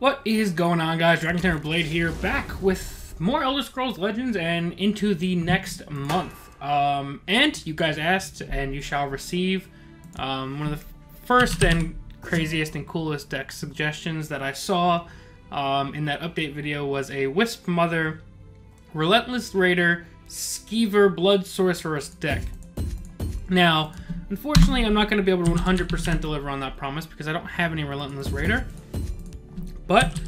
What is going on, guys? Dragon Tamer Blade here, back with more Elder Scrolls Legends and into the next month. And you guys asked, and you shall receive one of the first and craziest and coolest deck suggestions that I saw in that update video was a Wisp Mother Relentless Raider Skeever Blood Sorceress deck. Now, unfortunately, I'm not going to be able to 100% deliver on that promise because I don't have any Relentless Raider. But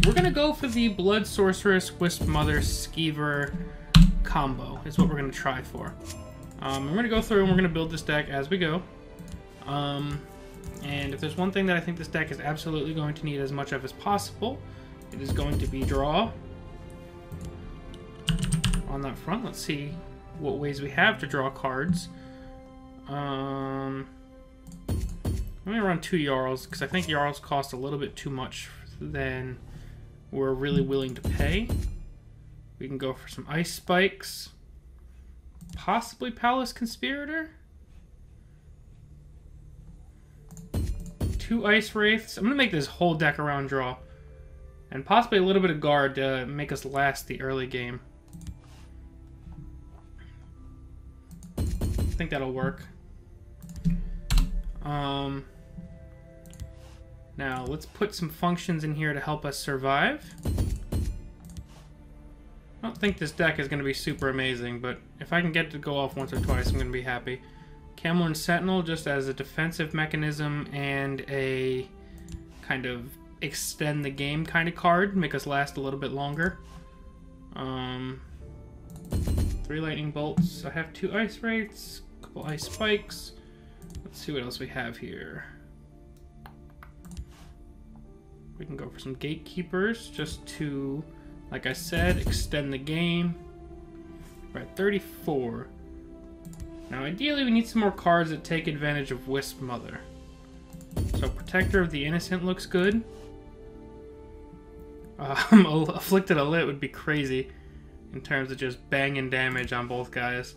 we're going to go for the Blood Sorceress Wisp Mother Skeever combo is what we're going to try for. We're going to go through and we're going to build this deck as we go. And if there's one thing that I think this deck is absolutely going to need as much of as possible, it is going to be draw on that front. Let's see what ways we have to draw cards. I'm going to run 2 Jarls because I think Jarls cost a little bit too much than we're really willing to pay. We can go for some Ice Spikes, possibly Palace Conspirator, 2 Ice Wraiths. I'm going to make this whole deck around draw, and possibly a little bit of guard to make us last the early game. I think that'll work. Now, let's put some functions in here to help us survive. I don't think this deck is going to be super amazing, but if I can get it to go off once or twice, I'm going to be happy. Camelorn Sentinel just as a defensive mechanism and a kind of extend the game kind of card, make us last a little bit longer. 3 Lightning Bolts. I have 2 Ice Wraiths, a couple Ice Spikes. Let's see what else we have here. We can go for some Gatekeepers just to, like I said, extend the game. We're at 34. Now, ideally, we need some more cards that take advantage of Wisp Mother. So, Protector of the Innocent looks good. Afflicted Alit would be crazy in terms of just banging damage on both guys.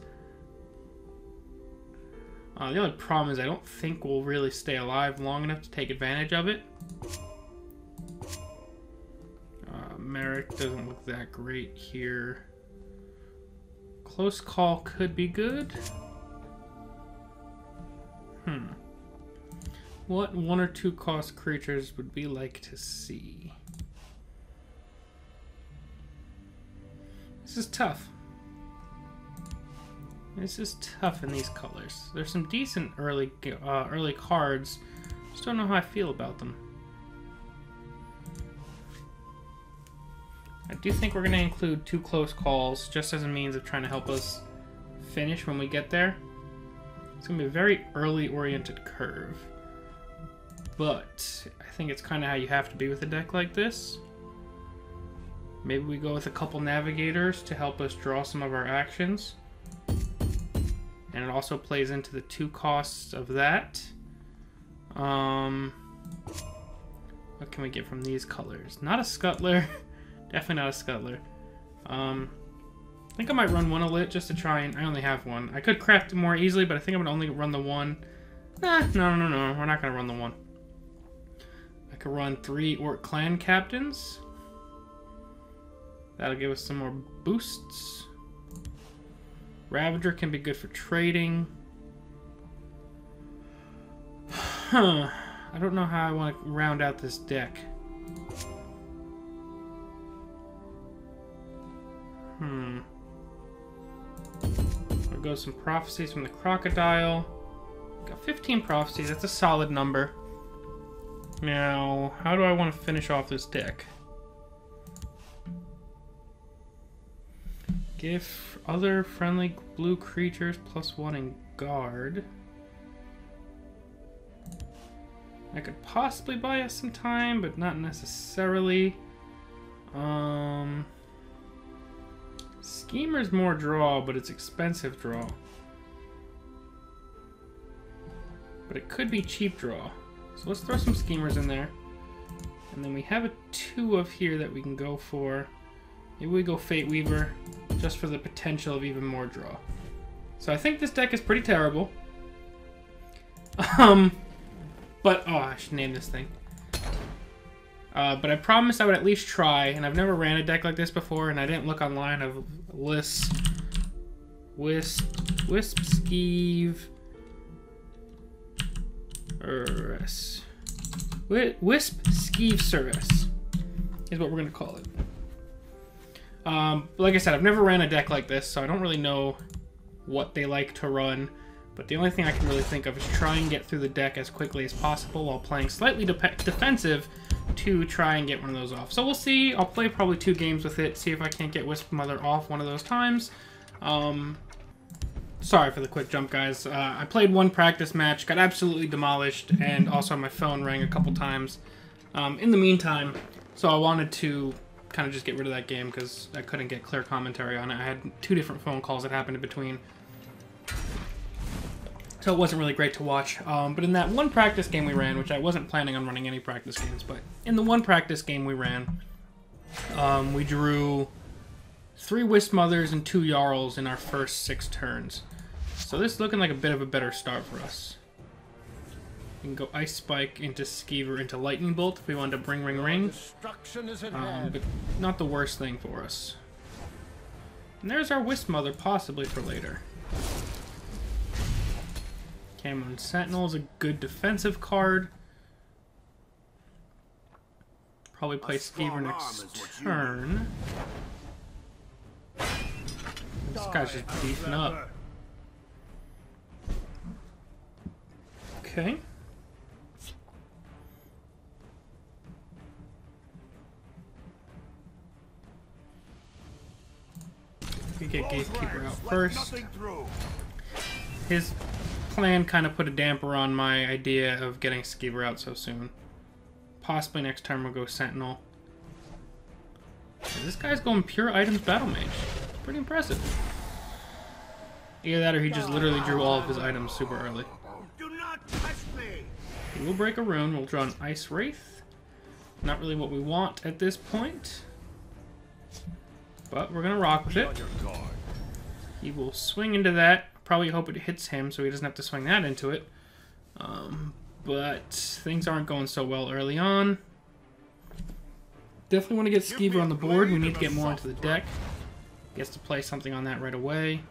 The only problem is I don't think we'll really stay alive long enough to take advantage of it. Merrick doesn't look that great here. Close Call could be good. What 1 or 2 cost creatures would we like to see? This is tough. This is tough in these colors. There's some decent early cards. Just don't know how I feel about them. I do think we're going to include 2 close calls just as a means of trying to help us finish when we get there. It's going to be a very early oriented curve. But I think it's kind of how you have to be with a deck like this. Maybe we go with a couple navigators to help us draw some of our actions. And it also plays into the 2 costs of that. What can we get from these colors? Not a Scuttler. Definitely not a Scuttler. I think I might run 1 Alit just to try and... I only have 1. I could craft it more easily, but I think I'm going to only run the 1. No. We're not going to run the 1. I could run 3 Orc Clan Captains. That'll give us some more boosts. Ravager can be good for trading. I don't know how I want to round out this deck. We'll go some prophecies from the crocodile. Got 15 prophecies. That's a solid number. Now, how do I want to finish off this deck? Give other friendly blue creatures +1 in guard. I could possibly buy us some time, but not necessarily. Schemer's more draw, but it's expensive draw. But it could be cheap draw. So let's throw some Schemers in there. And then we have a 2 of here that we can go for. Maybe we go Fate Weaver, just for the potential of even more draw. So I think this deck is pretty terrible. But, oh, I should name this thing. But I promised I would at least try, and I've never ran a deck like this before, and I didn't look online of lists. Wispkeever. Wispkeever is what we're going to call it. Like I said, I've never ran a deck like this, so I don't really know what they like to run. But the only thing I can really think of is try and get through the deck as quickly as possible while playing slightly defensive to try and get one of those off. So we'll see. I'll play probably 2 games with it, see if I can't get Wisp Mother off one of those times. Sorry for the quick jump, guys. I played 1 practice match, got absolutely demolished, and also my phone rang a couple times in the meantime. So I wanted to kind of just get rid of that game because I couldn't get clear commentary on it. I had 2 different phone calls that happened in between. So it wasn't really great to watch. But in that 1 practice game we ran, which I wasn't planning on running any practice games, but in the 1 practice game we ran, we drew 3 Wisp Mothers and 2 Jarls in our first 6 turns. So this is looking like a bit of a better start for us. We can go Ice Spike into Skeever into Lightning Bolt if we want to bring Ring. But not the worst thing for us. And there's our Wisp Mother, possibly for later. Cameron Sentinel is a good defensive card. Probably play Skeever next turn. This guy's just beefing up. Okay. We get Gatekeeper out first. His plan kind of put a damper on my idea of getting Skeever out so soon. Possibly next turn we'll go Sentinel. This guy's going pure items Battlemage. Pretty impressive. Either that or he just literally drew all of his items super early. We'll break a rune. We'll draw an Ice Wraith. Not really what we want at this point. But we're going to rock with it. He will swing into that. Probably hope it hits him so he doesn't have to swing that into it. But things aren't going so well early on. Definitely want to get Skeever on the board. We need to get more into the deck. Gets to play something on that right away.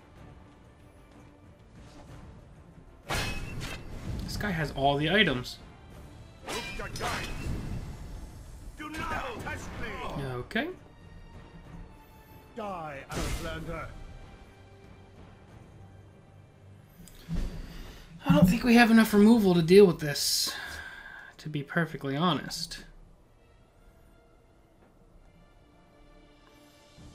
This guy has all the items. Okay. Die, Outlander. I don't think we have enough removal to deal with this, to be perfectly honest.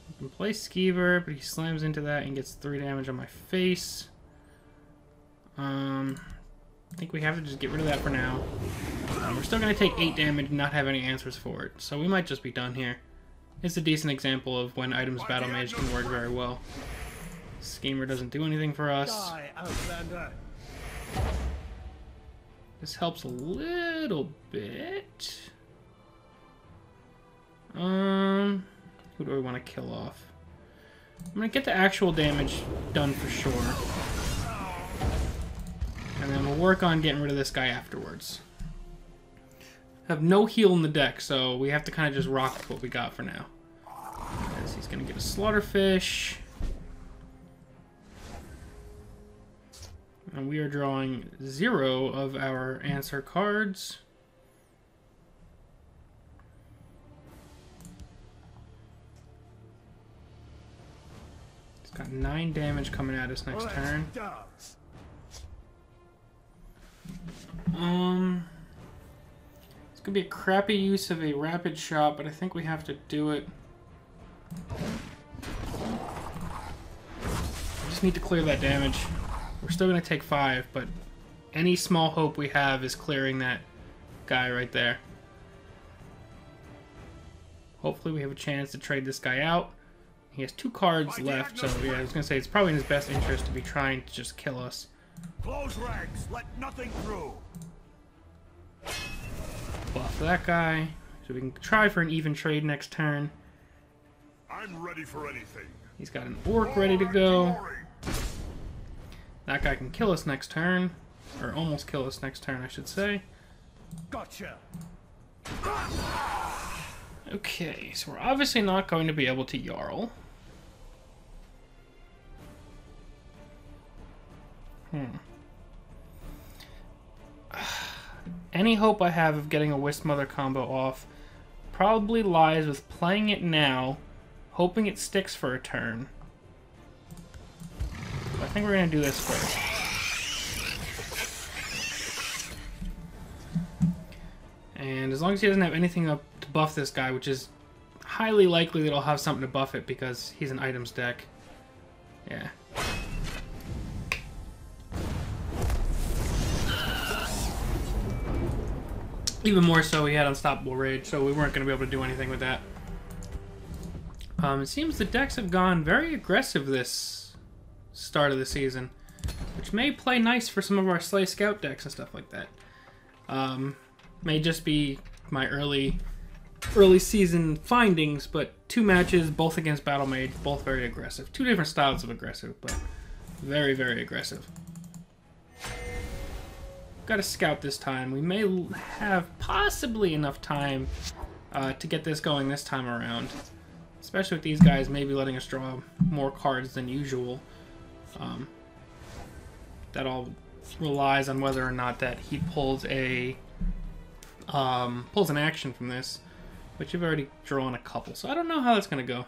I can play Skeever, but he slams into that and gets 3 damage on my face. I think we have to just get rid of that for now. We're still going to take 8 damage and not have any answers for it, so we might just be done here. It's a decent example of when items Battlemage can work very well. Schemer doesn't do anything for us. This helps a little bit. Who do I want to kill off? I'm going to get the actual damage done for sure. And then we'll work on getting rid of this guy afterwards. I have no heal in the deck, so we have to kind of just rock with what we got for now. As he's going to get a Slaughterfish. And we are drawing 0 of our answer cards. He's got 9 damage coming at us next turn. It's gonna be a crappy use of a rapid shot, but I think we have to do it. I just need to clear that damage. We're still gonna take 5, but any small hope we have is clearing that guy right there. Hopefully we have a chance to trade this guy out. He has 2 cards left, so yeah, I was gonna say it's probably in his best interest to be trying to just kill us. Close ranks, let nothing through. Buff that guy, so we can try for an even trade next turn. I'm ready for anything. He's got an Orc ready to go. That guy can kill us next turn, or almost kill us next turn, I should say. Gotcha. Okay, so we're obviously not going to be able to Jarl. Any hope I have of getting a Wisp combo off probably lies with playing it now, hoping it sticks for a turn. I think we're going to do this first. And as long as he doesn't have anything up to buff this guy, which is highly likely that he'll have something to buff it because he's an items deck. Yeah. Even more so, he had Unstoppable Rage, so we weren't going to be able to do anything with that. It seems the decks have gone very aggressive this start of the season, which may play nice for some of our Slay Scout decks and stuff like that. May just be my early season findings, but 2 matches, both against Battlemage, both very aggressive. 2 different styles of aggressive, but very, very aggressive. Got a scout this time. We may have possibly enough time to get this going this time around. Especially with these guys maybe letting us draw more cards than usual. That all relies on whether or not that he pulls an action from this, which you've already drawn a couple. So I don't know how that's going to go.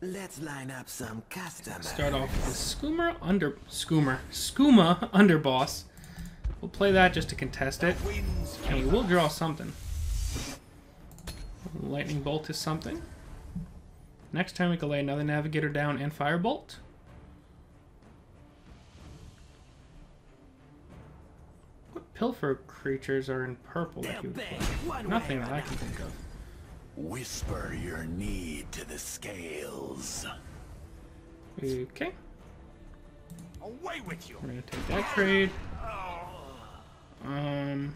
Let's line up some customers. Start off with the Skooma Underboss. We'll play that just to contest it, and we will draw something. Lightning Bolt is something. Next time we can lay another Navigator down and Firebolt. What Pilfer creatures are in purple that you would play? Nothing that I can think of. Whisper your need to the scales. Okay. Away with you. We're gonna take that trade. I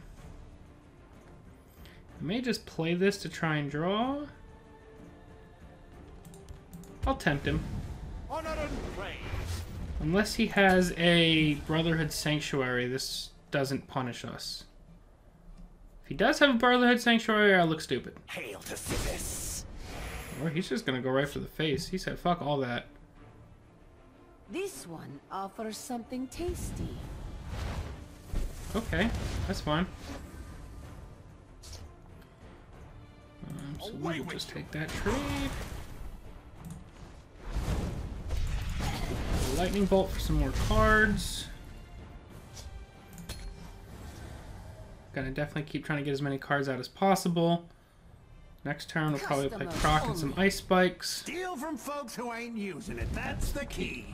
may just play this to try and draw. I'll tempt him. Unless he has a Brotherhood Sanctuary, this doesn't punish us. If he does have a Brotherhood Sanctuary, I look stupid. Hail to Sivis. Or he's just gonna go right for the face. He said, fuck all that. This one offers something tasty. Okay, that's fine. So we'll just take that trade. Lightning Bolt for some more cards. Gonna definitely keep trying to get as many cards out as possible. Next turn we'll probably play Croc and some Ice Spikes. Steal from folks who ain't using it. That's the key.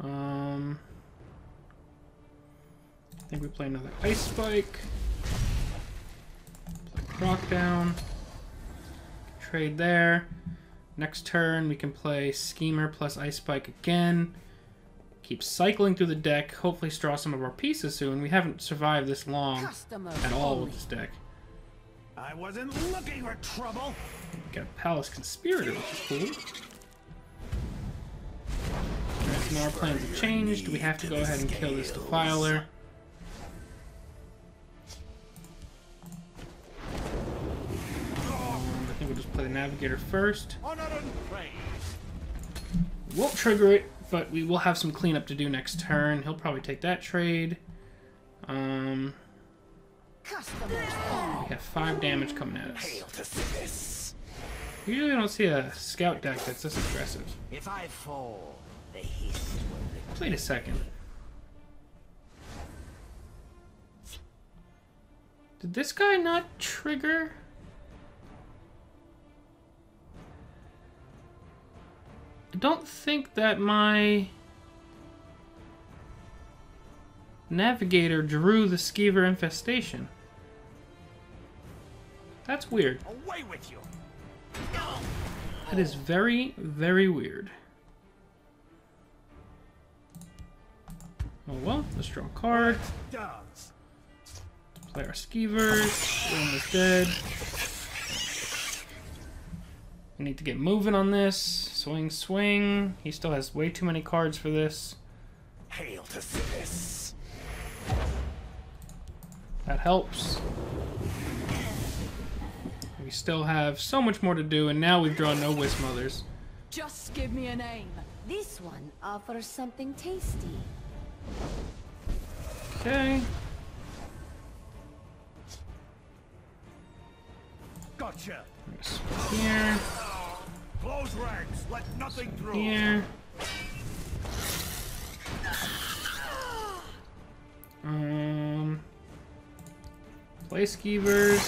I think we play another Ice Spike. Play Croc down. Trade there. Next turn we can play Schemer plus Ice Spike again. Keep cycling through the deck. Hopefully draw some of our pieces soon. We haven't survived this long at all with this deck. I wasn't looking for trouble. We got Palace Conspirator, which is cool. Alright, so now our plans have changed. We have to go ahead and kill this Defiler. I think we'll just play the Navigator first. Won't trigger it, but we will have some cleanup to do next turn. He'll probably take that trade. We have 5 damage coming at us. Usually I don't see a scout deck that's this aggressive. If I fall, the haste will. Wait a second. Did this guy not trigger? I don't think that my Navigator drew the Skeever Infestation. That's weird. Away with you. That is very, very weird. Oh well, let's draw a card. Play our Skeevers. One is dead. We need to get moving on this. Swing, swing. He still has way too many cards for this. Hail to Sivis. That helps. We still have so much more to do, and now we've drawn no Wisp Mothers. Just give me a name. This one offers something tasty. Okay. Gotcha. Here. Close ranks. Let nothing through. Here. Play Skeevers.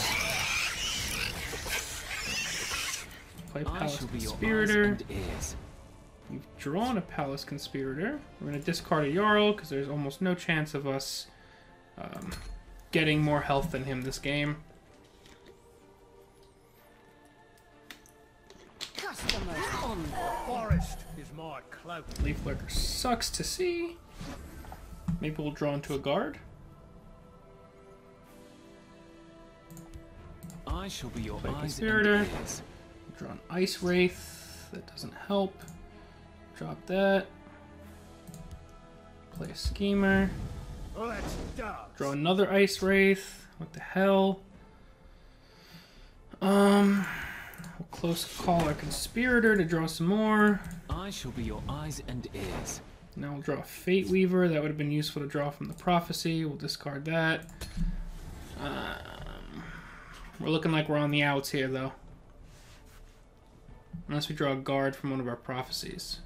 Play Palace Conspirator. We've drawn a Palace Conspirator. We're going to discard a Jarl because there's almost no chance of us getting more health than him this game. Customers on the Forest is my clout. Leaf Lurker sucks to see. Maybe we'll draw into a guard. I shall be your eyes Conspirator. and ears. Draw an Ice Wraith. That doesn't help. Drop that. Play a Schemer. Let's dance. Draw another Ice Wraith. What the hell? We'll close call our Conspirator to draw some more. I shall be your eyes and ears. Now we'll draw a Fate Weaver. That would have been useful to draw from the Prophecy. We'll discard that. We're looking like we're on the outs here, though. Unless we draw a guard from one of our Prophecies.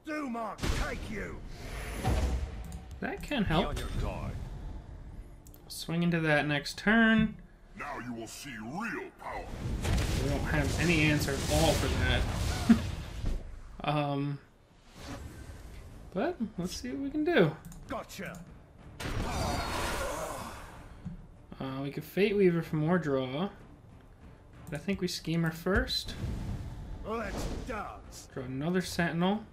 Zenimax, take you. That can Be help. on your guard. Swing into that next turn. Now you will see real power. We don't have any answer at all for that. But let's see what we can do. Gotcha. We could Fate Weaver for more draw. But I think we Schemer first. Let's dance. Draw another Sentinel.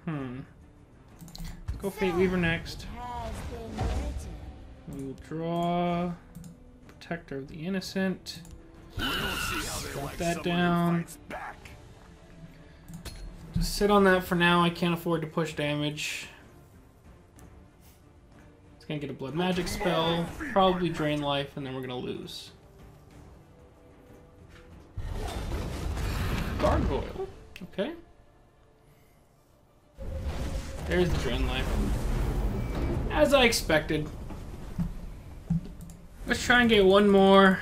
Let's go Fate Weaver next. has been written. We will draw Protector of the Innocent. We'll see how they Drop like that someone down. who fights back. Just sit on that for now. I can't afford to push damage. It's gonna get a Blood Magic spell, probably drain life, and then we're gonna lose. Gargoyle. Okay. There's the drain life. As I expected. Let's try and get one more.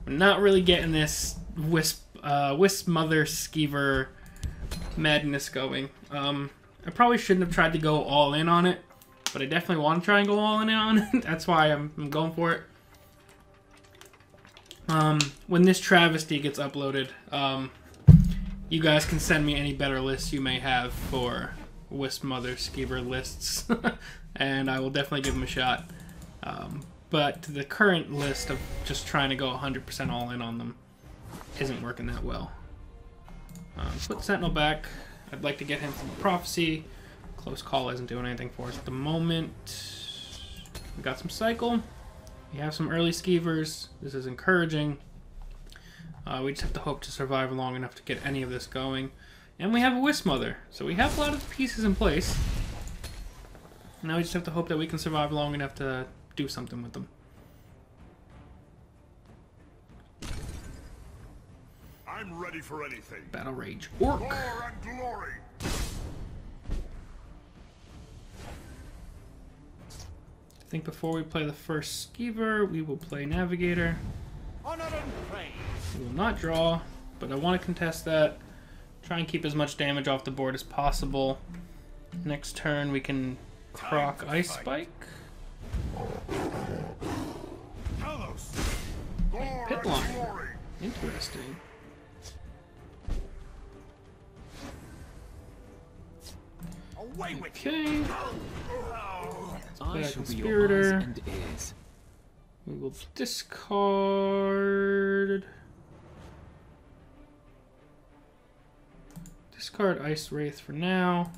I'm not really getting this Wisp Mother Skeever madness going. I probably shouldn't have tried to go all in on it, but I definitely want to try and go all in on it. That's why I'm going for it. When this travesty gets uploaded, you guys can send me any better lists you may have for Wisp Mother Skeever lists, and I will definitely give them a shot. But the current list of just trying to go 100% all in on them isn't working that well. Put Sentinel back. I'd like to get him from Prophecy. Close Call isn't doing anything for us at the moment. We got some Cycle. We have some early Skeevers. This is encouraging. We just have to hope to survive long enough to get any of this going. And we have a Wisp Mother, so we have a lot of pieces in place. Now we just have to hope that we can survive long enough to do something with them. I'm ready for anything. Battle Rage Orc. Power and glory. I think before we play the first Skeever, we will play Navigator. Honor and praise. We will not draw, but I want to contest that. Try and keep as much damage off the board as possible. Next turn we can proc Ice Spike. Talos. Power Pit and line. glory. Interesting. Away with you. Okay. I Back shall be Conspirator. your eyes and ears. We will discard Ice Wraith for now.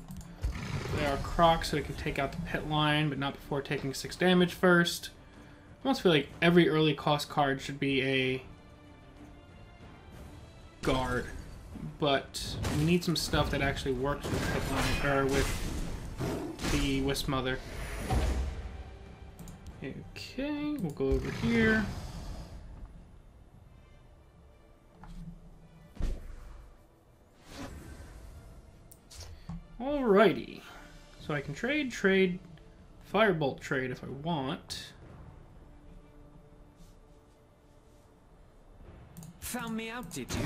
Play our Croc so we can take out the pit line, but not before taking 6 damage first. I almost feel like every early cost card should be a guard. but we need some stuff that actually works with Headline, or with the Wisp Mother. Okay, we'll go over here. Alrighty, so I can trade, Firebolt trade if I want. Found me out, did you?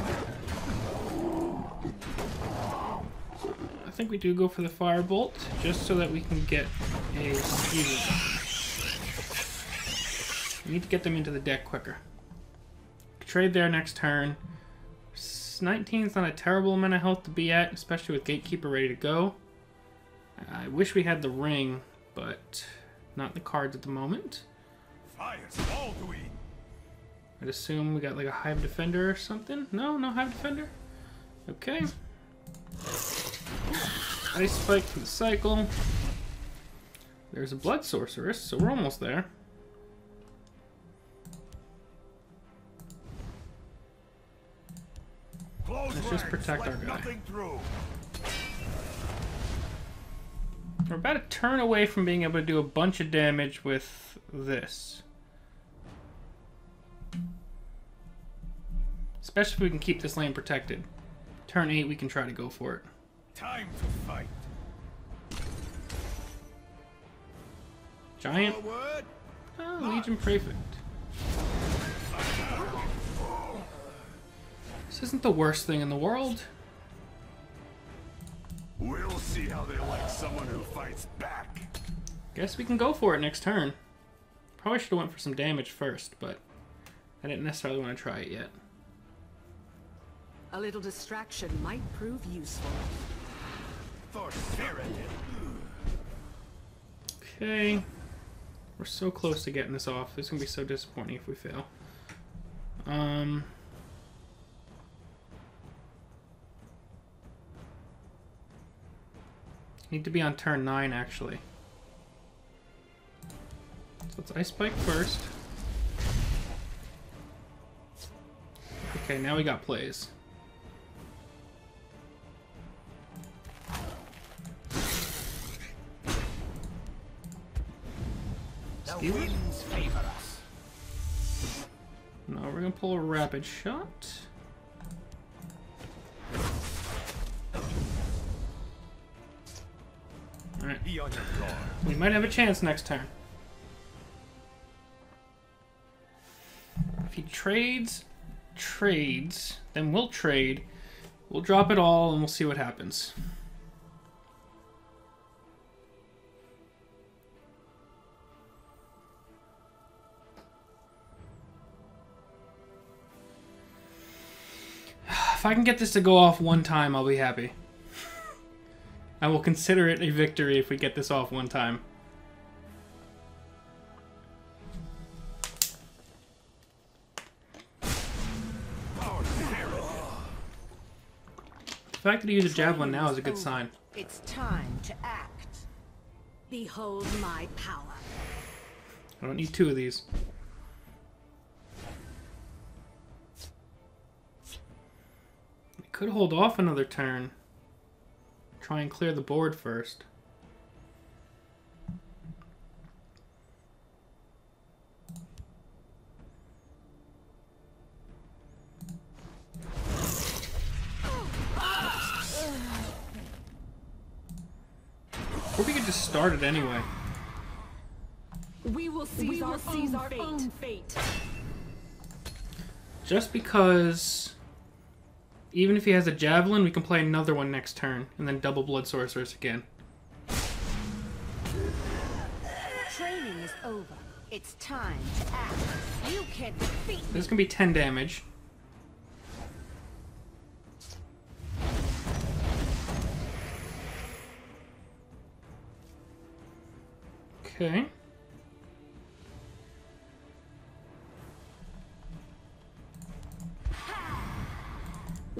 I think we do go for the Firebolt, just so that we can get a Skeever. We need to get them into the deck quicker. Trade there next turn. 19 is not a terrible amount of health to be at, especially with Gatekeeper ready to go. I wish we had the ring, but not the cards at the moment. Fire's all to eat. I'd assume we got like a Hive Defender or something. No, no Hive Defender. Okay. Ice Spike for the cycle. There's a Blood Sorceress, so we're almost there. Close Let's just ranks, protect let our guy. nothing through. We're about a turn away from being able to do a bunch of damage with this. Especially if we can keep this lane protected. Turn 8, we can try to go for it. Time to fight. Giant. Forward. Oh, Legion Prefect. This isn't the worst thing in the world. We'll see how they like someone who fights back. Guess we can go for it next turn. Probably should have went for some damage first, but I didn't necessarily want to try it yet. A little distraction might prove useful. For spirit. Okay. We're so close to getting this off. This is going to be so disappointing if we fail. Need to be on turn 9, actually. So let's Ice Spike first. Okay, now we got plays. The winds favor us. No, we're gonna pull a Rapid Shot. Alright. Be on your guard. We might have a chance next turn. If he trades, then we'll trade. We'll drop it all and we'll see what happens. If I can get this to go off one time, I'll be happy. I will consider it a victory if we get this off one time. The fact that he used a Javelin now is a good sign. It's time to act. Behold my power. I don't need 2 of these. We could hold off another turn. Try and clear the board first. Or we could just start it anyway. We will seize our own fate. Just because... Even if he has a Javelin, we can play another one next turn, and then double Blood Sorceress again. Training is over. It's time to act. You can defeat me. This is going to be 10 damage. Okay.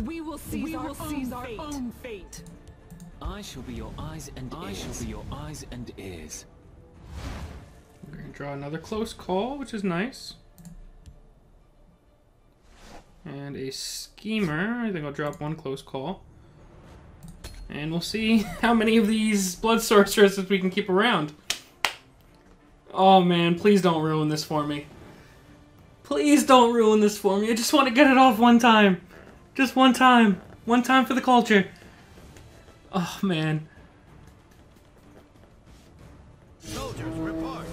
We will seize our own fate. I shall be your eyes and ears. I shall be your eyes and ears. We're going to draw another close call, which is nice. And a Schemer. I think I'll drop one close call. And we'll see how many of these Blood Sorceresses we can keep around. Oh man, please don't ruin this for me. Please don't ruin this for me. I just want to get it off one time. Just one time. One time for the culture. Oh man. Soldiers, report.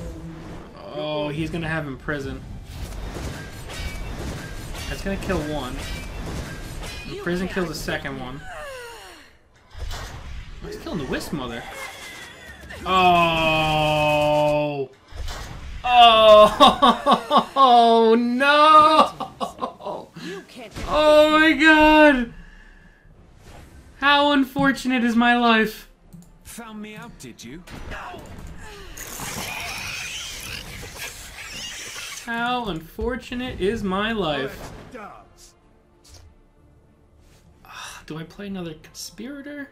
Oh, he's gonna have him prison. That's gonna kill one. The prison kills the second one. Oh, he's killing the Wisp Mother. Oh. Oh no! Oh my god! How unfortunate is my life? Found me out, did you? How unfortunate is my life? Do I play another Conspirator?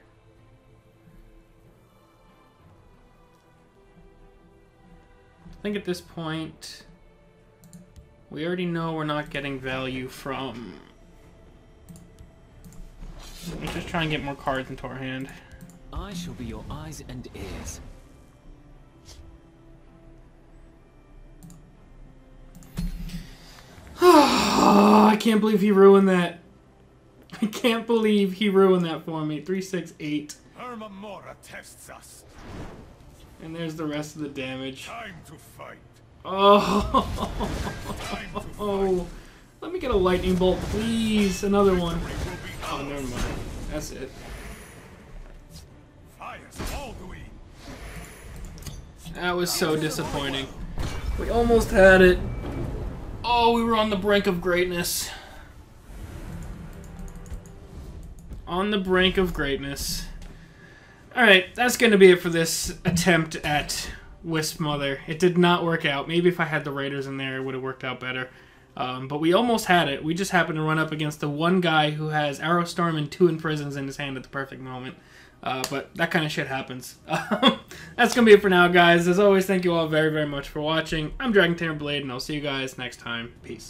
I think at this point, we already know we're not getting value from... Let's just try and get more cards into our hand. I shall be your eyes and ears. I can't believe he ruined that. I can't believe he ruined that for me. 3, 6, 8. Hermamora tests us. And there's the rest of the damage. Time to fight. Oh, Time to oh. Let me get a lightning bolt, please. Another one. Oh, never mind. That's it. Fires all the way. That was so disappointing. We almost had it. Oh, we were on the brink of greatness. On the brink of greatness. Alright, that's going to be it for this attempt at Wisp Mother. It did not work out. Maybe if I had the Raiders in there, it would have worked out better. But we almost had it. We just happened to run up against the one guy who has Arrow Storm and 2 Imprisons in his hand at the perfect moment. But that kind of shit happens. That's going to be it for now, guys. As always, thank you all very, very much for watching. I'm Dragon Tamer Blade, and I'll see you guys next time. Peace.